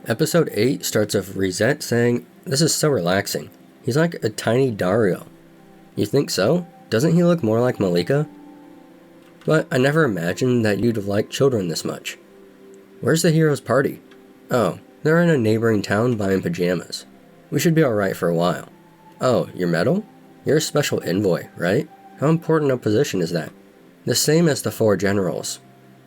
Episode 8 starts with Reset saying, "This is so relaxing. He's like a tiny Dariel." You think so? Doesn't he look more like Malika? But I never imagined that you'd like children this much. Where's the hero's party? Oh, they're in a neighboring town buying pajamas. We should be alright for a while. Oh, your medal? You're a special envoy, right? How important a position is that? The same as the 4 generals.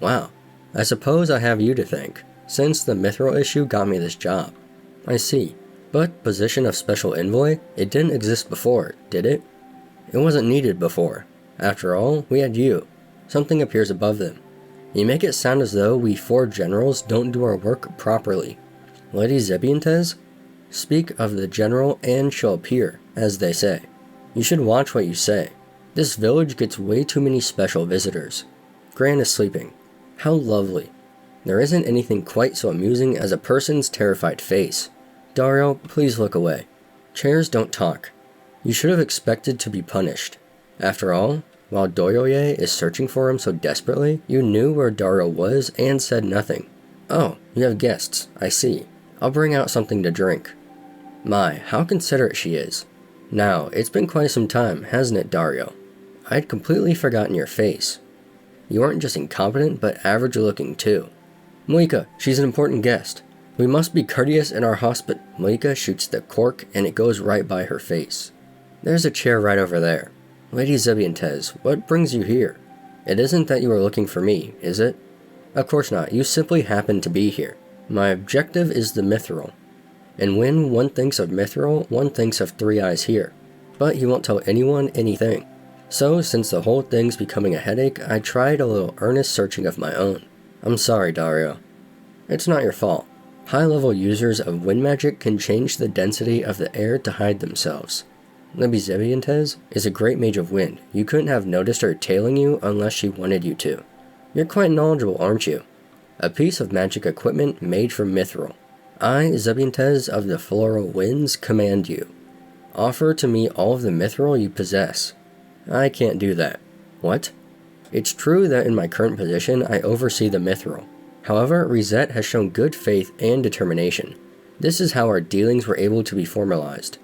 Wow, I suppose I have you to thank, since the mithril issue got me this job. I see. But position of special envoy? It didn't exist before, did it? It wasn't needed before. After all, we had you. Something appears above them. You make it sound as though we 4 generals don't do our work properly. Laidy Zebiantes? Speak of the general and she'll appear, as they say. You should watch what you say. This village gets way too many special visitors. Gran is sleeping. How lovely. There isn't anything quite so amusing as a person's terrified face. Dariel, please look away. Chairs don't talk. You should have expected to be punished. After all, while Doyoye is searching for him so desperately, you knew where Dariel was and said nothing. Oh, you have guests, I see. I'll bring out something to drink. My, how considerate she is. Now, it's been quite some time, hasn't it, Dariel? I'd completely forgotten your face. You aren't just incompetent, but average looking too. Malika, she's an important guest. We must be courteous in our hospit. Malika shoots the cork and it goes right by her face. There's a chair right over there. Laidy Zebiantes, what brings you here? It isn't that you are looking for me, is it? Of course not, you simply happen to be here. My objective is the mithril. And when one thinks of mithril, one thinks of 3 eyes here. But he won't tell anyone anything. So, since the whole thing's becoming a headache, I tried a little earnest searching of my own. I'm sorry, Dario. It's not your fault. High-level users of wind magic can change the density of the air to hide themselves. Laidy Zebiantes is a great mage of wind. You couldn't have noticed her tailing you unless she wanted you to. You're quite knowledgeable, aren't you? A piece of magic equipment made from mithril. I, Zebiantes of the Floral Winds, command you. Offer to me all of the mithril you possess. I can't do that. What? It's true that in my current position I oversee the mithril. However, Reset has shown good faith and determination. This is how our dealings were able to be formalized.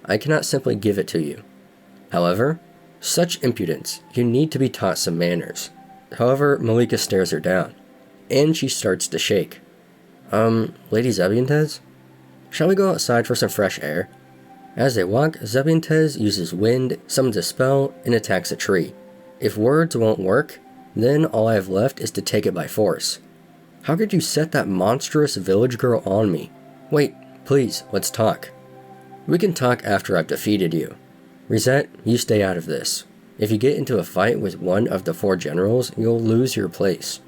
I cannot simply give it to you. However, such impudence, you need to be taught some manners. However, Malika stares her down, and she starts to shake. Laidy Zebiantes? Shall we go outside for some fresh air? As they walk, Zebiantes uses wind, summons a spell, and attacks a tree. If words won't work, then all I have left is to take it by force. How could you set that monstrous village girl on me? Wait, please, let's talk. We can talk after I've defeated you. Reset, you stay out of this. If you get into a fight with one of the 4 generals, you'll lose your place.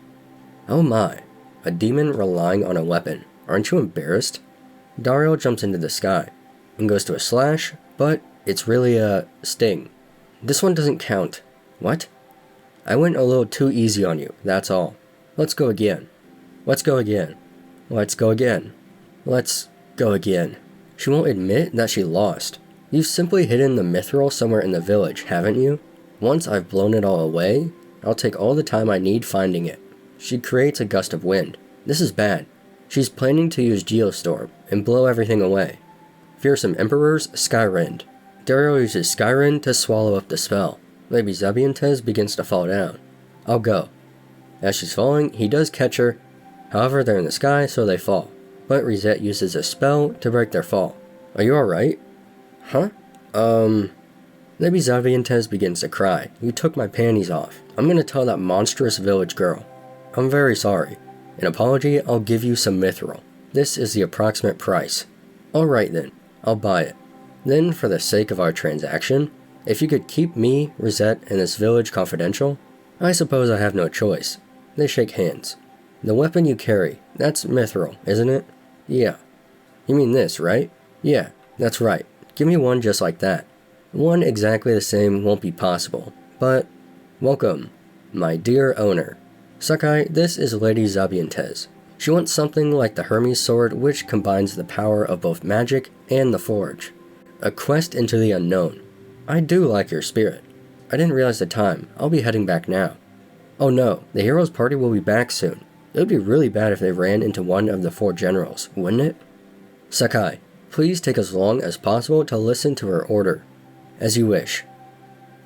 Oh my, a demon relying on a weapon. Aren't you embarrassed? Dariel jumps into the sky and goes to a slash, but it's really a sting. This one doesn't count. What? I went a little too easy on you, that's all. Let's go again. Let's go again. Let's go again. Let's go again. She won't admit that she lost. You've simply hidden the mithril somewhere in the village, haven't you? Once I've blown it all away, I'll take all the time I need finding it. She creates a gust of wind. This is bad. She's planning to use Geostorm and blow everything away. Fearsome Emperor's Skyrend. Dariel uses Skyrend to swallow up the spell. Laidy Zebiantes begins to fall down. I'll go. As she's falling, he does catch her. However, they're in the sky, so they fall. But Reset uses a spell to break their fall. Are you alright? Huh? Laidy Zebiantes begins to cry. You took my panties off. I'm gonna tell that monstrous village girl. I'm very sorry. In apology, I'll give you some mithril. This is the approximate price. Alright then, I'll buy it. Then, for the sake of our transaction, if you could keep me, Reset, and this village confidential, I suppose I have no choice. They shake hands. The weapon you carry, that's mithril, isn't it? Yeah. You mean this, right? Yeah, that's right. Give me one just like that. One exactly the same won't be possible, but welcome, my dear owner. Sakai, this is Laidy Zebiantes. She wants something like the Hermes sword, which combines the power of both magic and the forge. A quest into the unknown. I do like your spirit. I didn't realize the time. I'll be heading back now. Oh no, the hero's party will be back soon. It would be really bad if they ran into one of the 4 generals, wouldn't it? Sakai, please take as long as possible to listen to her order. As you wish.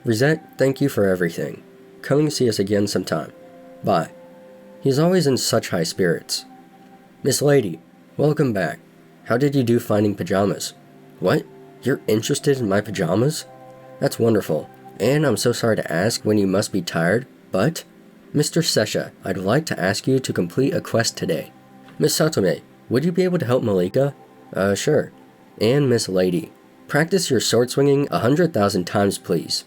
Rosette, thank you for everything. Come and see us again sometime. Bye. He's always in such high spirits. Miss Laidy, welcome back. How did you do finding pajamas? What? You're interested in my pajamas? That's wonderful. And I'm so sorry to ask when you must be tired, but... Mr. Sesha, I'd like to ask you to complete a quest today. Miss Satome, would you be able to help Malika? Sure. And Miss Laidy, practice your sword swinging 100,000 times, please.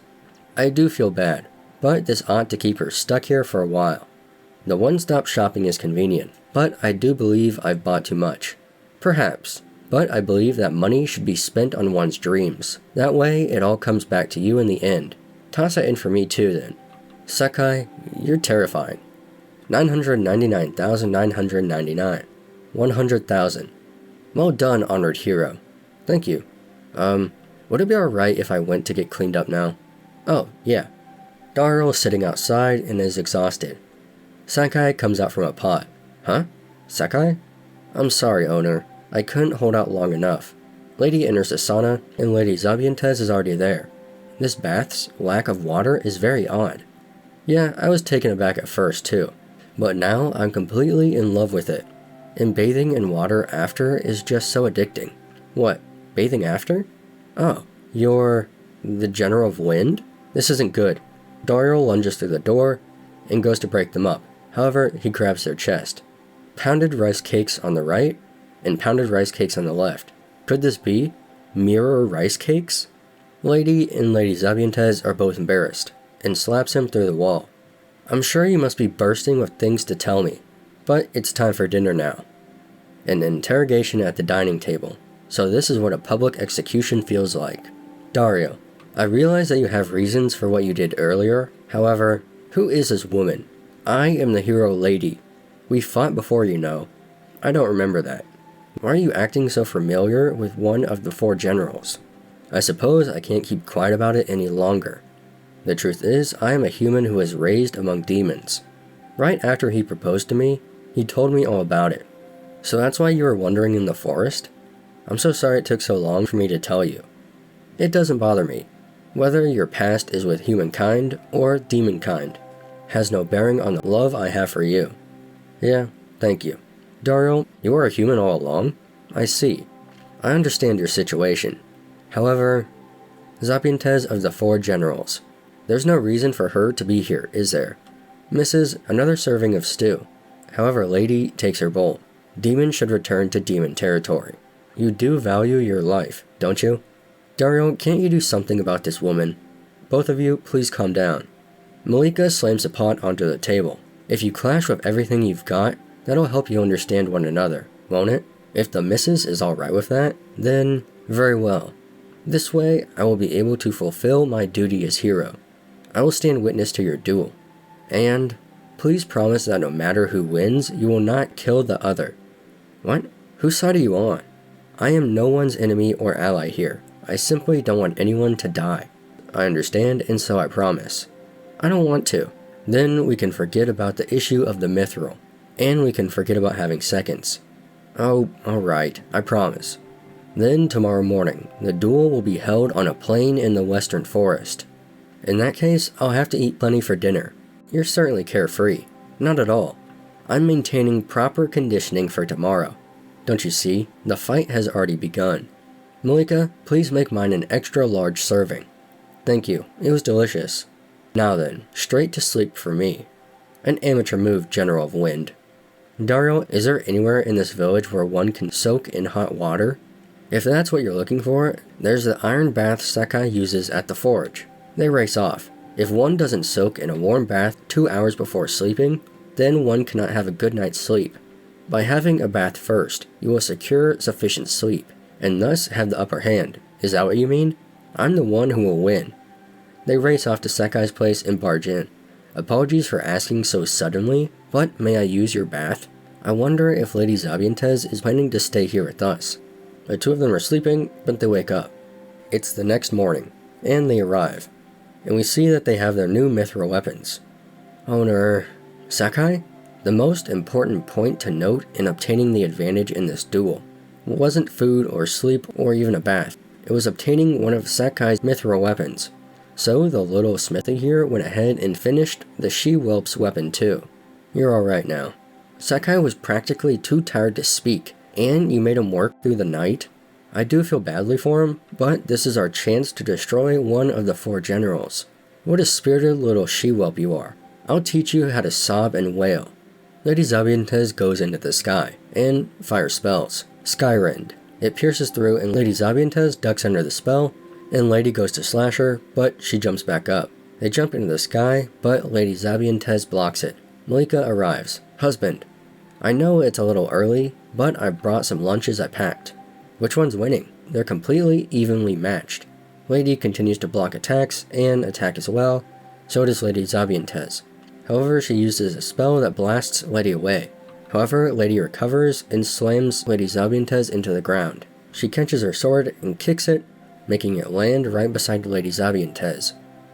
I do feel bad, but this ought to keep her stuck here for a while. The one-stop shopping is convenient, but I do believe I've bought too much. Perhaps, but I believe that money should be spent on one's dreams. That way, it all comes back to you in the end. Toss that in for me too, then. Sakai, you're terrifying. 999,999. 100,000. Well done, honored hero. Thank you. Would it be alright if I went to get cleaned up now? Oh, yeah. Dariel is sitting outside and is exhausted. Sakai comes out from a pot. Huh? Sakai? I'm sorry, owner. I couldn't hold out long enough. Lady enters the sauna, and Lady Zebiantes is already there. This bath's lack of water is very odd. Yeah, I was taken aback at first, too. But now I'm completely in love with it. And bathing in water after is just so addicting. What? Bathing after? Oh, you're... the General of Wind? This isn't good. Dariel lunges through the door and goes to break them up. However, he grabs their chest. Pounded rice cakes on the right and pounded rice cakes on the left. Could this be mirror rice cakes? Lady and Lady Zebiantes are both embarrassed and slaps him through the wall. I'm sure you must be bursting with things to tell me, but it's time for dinner now. An interrogation at the dining table. So this is what a public execution feels like. Dariel, I realize that you have reasons for what you did earlier. However, who is this woman? I am the hero Lady. We fought before, you know. I don't remember that. Why are you acting so familiar with one of the 4 generals? I suppose I can't keep quiet about it any longer. The truth is, I am a human who was raised among demons. Right after he proposed to me, he told me all about it. So that's why you were wandering in the forest? I'm so sorry it took so long for me to tell you. It doesn't bother me. Whether your past is with humankind or demonkind has no bearing on the love I have for you. Yeah, thank you. Dariel, you are a human all along? I see. I understand your situation. However, Zebiantes of the 4 generals. There's no reason for her to be here, is there? Mrs., another serving of stew. However, Lady takes her bowl. Demon should return to demon territory. You do value your life, don't you? Dariel, can't you do something about this woman? Both of you, please calm down. Malika slams the pot onto the table. If you clash with everything you've got, that'll help you understand one another, won't it? If the missus is alright with that, then very well. This way, I will be able to fulfill my duty as hero. I will stand witness to your duel. And please promise that no matter who wins, you will not kill the other. What? Whose side are you on? I am no one's enemy or ally here. I simply don't want anyone to die. I understand, and so I promise. I don't want to. Then we can forget about the issue of the mithril. And we can forget about having seconds. Oh, alright, I promise. Then tomorrow morning, the duel will be held on a plain in the western forest. In that case, I'll have to eat plenty for dinner. You're certainly carefree. Not at all. I'm maintaining proper conditioning for tomorrow. Don't you see? The fight has already begun. Malika, please make mine an extra large serving. Thank you. It was delicious. Now then, straight to sleep for me. An amateur move, General of Wind. Dariel, is there anywhere in this village where one can soak in hot water? If that's what you're looking for, there's the iron bath Sakai uses at the forge. They race off. If one doesn't soak in a warm bath 2 hours before sleeping, then one cannot have a good night's sleep. By having a bath first, you will secure sufficient sleep, and thus have the upper hand. Is that what you mean? I'm the one who will win. They race off to Sakai's place and barge in. Apologies for asking so suddenly, but may I use your bath? I wonder if Lady Zebiantes is planning to stay here with us. The 2 of them are sleeping, but they wake up. It's the next morning, and they arrive. And we see that they have their new mithril weapons. Owner... Sakai? The most important point to note in obtaining the advantage in this duel wasn't food or sleep or even a bath. It was obtaining one of Sakai's mithril weapons. So the little smithy here went ahead and finished the she-whelp's weapon too. You're alright now. Sakai was practically too tired to speak, and you made him work through the night? I do feel badly for him, but this is our chance to destroy one of the 4 generals. What a spirited little she-whelp you are. I'll teach you how to sob and wail. Lady Zebiantes goes into the sky, and fires spells. Skyrend. It pierces through and Lady Zebiantes ducks under the spell, and Lady goes to slash her, but she jumps back up. They jump into the sky, but Lady Zebiantes blocks it. Malika arrives. Husband. I know it's a little early, but I brought some lunches I packed. Which one's winning? They're completely evenly matched. Lady continues to block attacks and attack as well, so does Lady Zebiantes. However, she uses a spell that blasts Lady away. However, Lady recovers and slams Lady Zebiantes into the ground. She catches her sword and kicks it, making it land right beside Lady Zebiantes.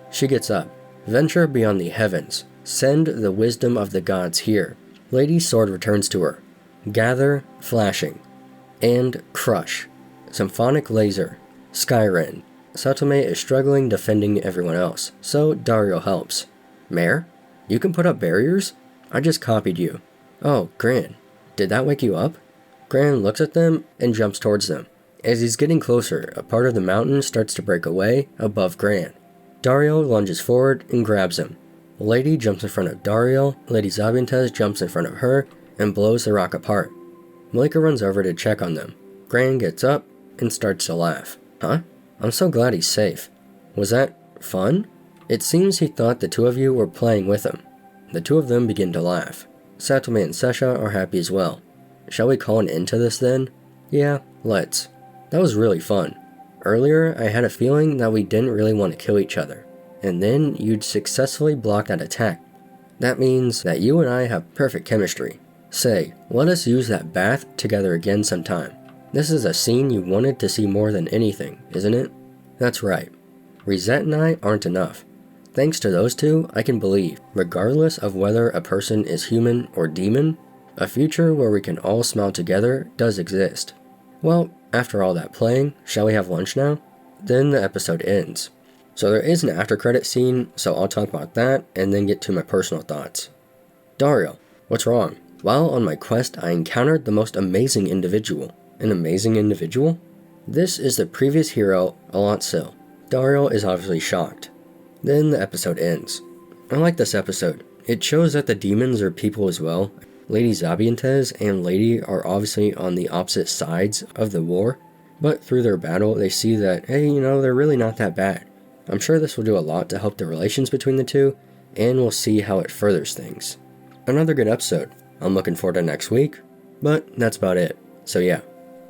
She gets up. Venture beyond the heavens. Send the wisdom of the gods here. Lady's sword returns to her. Gather, flashing. And crush. Symphonic laser. Skyrend. Satome is struggling defending everyone else, so Dariel helps. Mare? You can put up barriers? I just copied you. Oh, Gran. Did that wake you up? Gran looks at them and jumps towards them. As he's getting closer, a part of the mountain starts to break away above Gran. Dariel lunges forward and grabs him. Lady jumps in front of Dariel, Lady Zebiantes jumps in front of her, and blows the rock apart. Malika runs over to check on them. Gran gets up and starts to laugh. Huh? I'm so glad he's safe. Was that fun? It seems he thought the 2 of you were playing with him. The 2 of them begin to laugh. Satome and Sesha are happy as well. Shall we call an end to this then? Yeah, let's. That was really fun. Earlier, I had a feeling that we didn't really want to kill each other, and then you'd successfully block that attack. That means that you and I have perfect chemistry. Say, let us use that bath together again sometime. This is a scene you wanted to see more than anything, isn't it? That's right. Rizette and I aren't enough. Thanks to those 2, I can believe, regardless of whether a person is human or demon, a future where we can all smile together does exist. Well, after all that playing, shall we have lunch now? Then the episode ends. So there is an after credit scene, so I'll talk about that and then get to my personal thoughts. Dariel, what's wrong? While on my quest, I encountered the most amazing individual. An amazing individual? This is the previous hero, Alonso. Dariel is obviously shocked. Then the episode ends. I like this episode. It shows that the demons are people as well. Lady Zebiantes and Lady are obviously on the opposite sides of the war, but through their battle they see that, hey, they're really not that bad. I'm sure this will do a lot to help the relations between the 2, and we'll see how it furthers things. Another good episode. I'm looking forward to next week, but that's about it. So yeah,